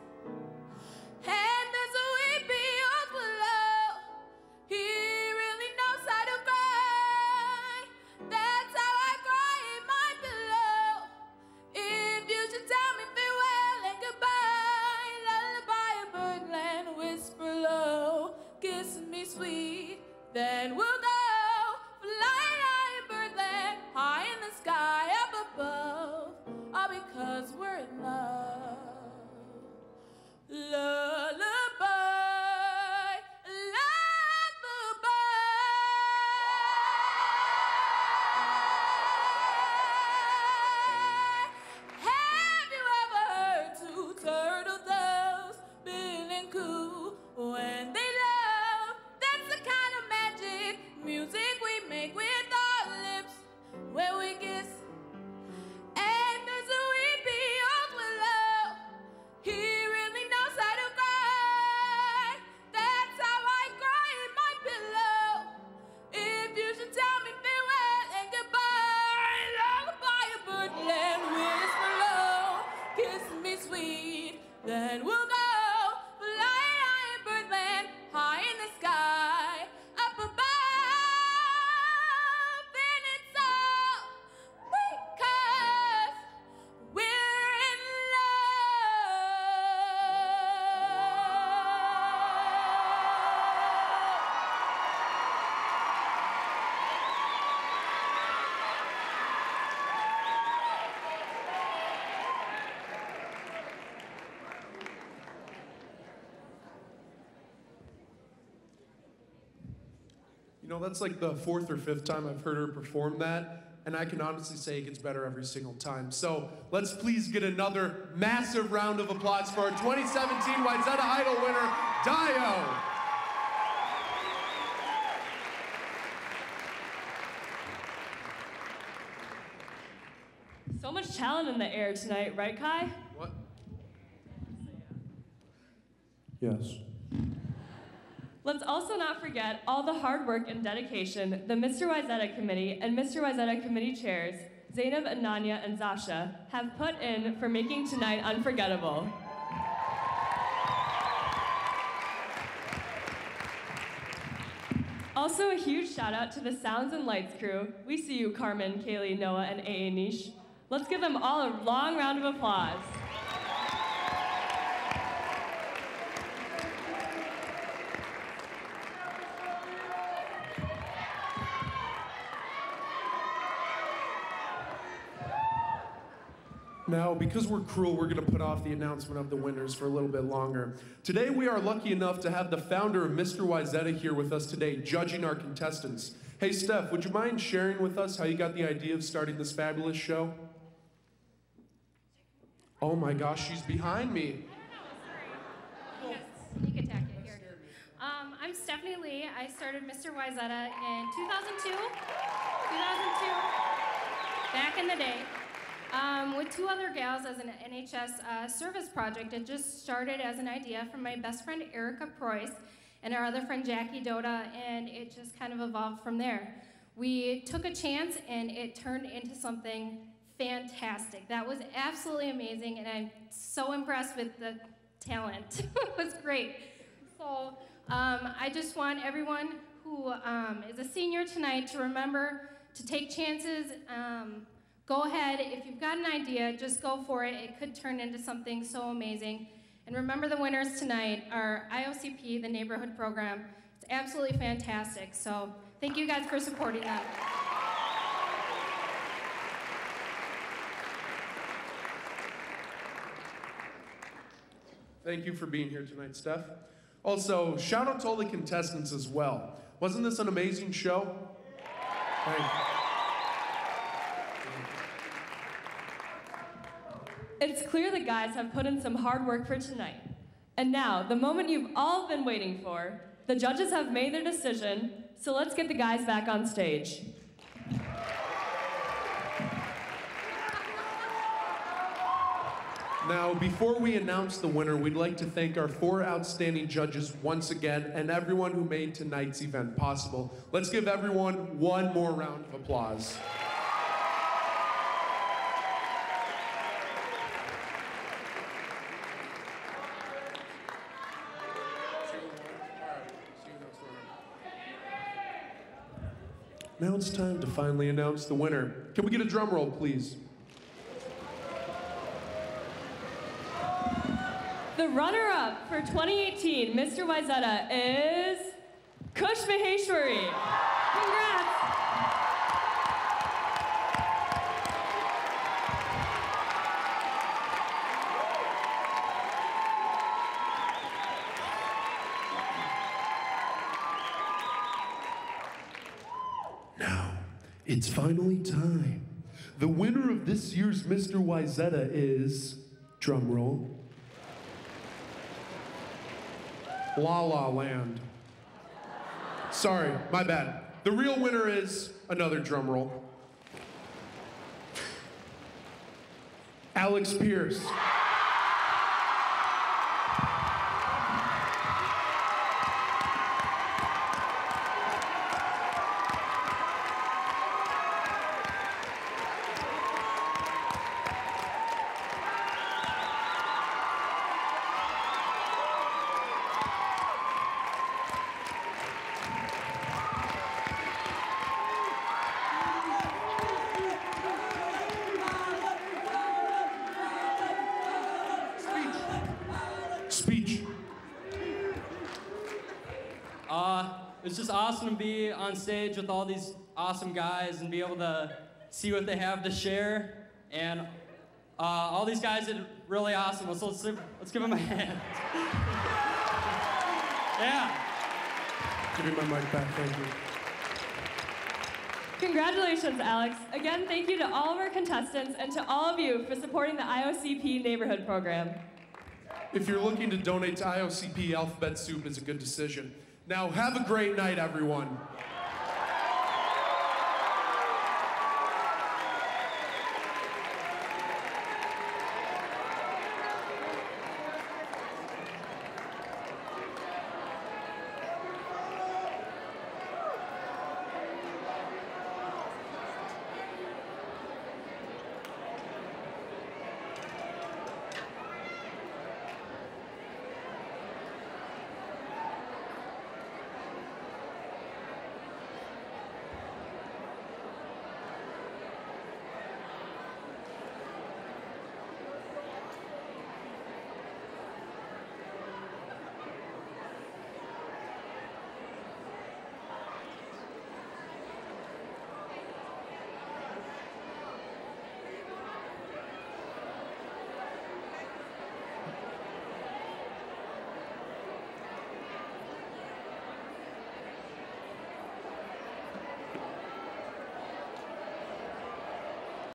And there's a weepy old willow, he really knows how to cry. That's how I cry in my pillow. If you should tell me farewell and goodbye, lullaby a birdland, whisper low, kiss me sweet, then we'll go fly high in birdland, high in the sky up above, all because we're in love. Lullaby, lullaby. Have you ever heard two turtle doves bill and coo when they love? That's the kind of magic music we make with our lips when we kiss. And there's a weepy old willow, he really knows how to cry. That's how I cry in my pillow. If you should tell me farewell and goodbye, lullaby a birdland, whisper low, kiss me sweet, then we'll go fly high in birdland, high in the sky, up above, and it's all because we're in You know, that's like the fourth or fifth time I've heard her perform that, and I can honestly say it gets better every single time. So let's please get another massive round of applause for our 2017 Wayzata Idol winner, Dio. So much talent in the air tonight, right, Kai? What? Yes. Let's also not forget all the hard work and dedication the Mr. Wayzata Committee and Mr. Wayzata Committee chairs, Zainab, Ananya, and Zasha, have put in for making tonight unforgettable. Also, a huge shout out to the Sounds and Lights crew. We see you, Carmen, Kaylee, Noah, and AA Niche. Let's give them all a long round of applause. Now, because we're cruel, we're going to put off the announcement of the winners for a little bit longer. Today, we are lucky enough to have the founder of Mr. Wayzata here with us today, judging our contestants. Hey, Steph, would you mind sharing with us how you got the idea of starting this fabulous show? Oh my gosh, she's behind me. Sneak attack it here. I'm Stephanie Lee. I started Mr. Wayzata in 2002, back in the day. With two other gals as an NHS service project. It just started as an idea from my best friend Erica Preuss and our other friend Jackie Doda, and it just kind of evolved from there. We took a chance and it turned into something fantastic. That was absolutely amazing, and I'm so impressed with the talent. It was great. So I just want everyone who is a senior tonight to remember to take chances. Go ahead, if you've got an idea, just go for it. It could turn into something so amazing. And remember the winners tonight are IOCP, the neighborhood program. It's absolutely fantastic. So thank you guys for supporting that. Thank you for being here tonight, Steph. Also, shout out to all the contestants as well. Wasn't this an amazing show? Thank you. It's clear the guys have put in some hard work for tonight. And now, the moment you've all been waiting for, the judges have made their decision, so let's get the guys back on stage. Now, before we announce the winner, we'd like to thank our 4 outstanding judges once again and everyone who made tonight's event possible. Let's give everyone one more round of applause. Now it's time to finally announce the winner. Can we get a drum roll, please? The runner-up for 2018 Mr. Wayzata is Kush Maheshwari. Congrats! Now, it's finally time. The winner of this year's Mr. Wayzata is, drum roll, La La Land. Sorry, my bad. The real winner is, another drum roll, Alex Pierce. Speech. It's just awesome to be on stage with all these awesome guys and be able to see what they have to share. And all these guys did really awesome. So let's give them a hand. Yeah. Give me my mic back, thank you. Congratulations, Alex. Again, thank you to all of our contestants and to all of you for supporting the IOCP neighborhood program. If you're looking to donate to IOCP, Alphabet Soup is a good decision. Now, have a great night, everyone.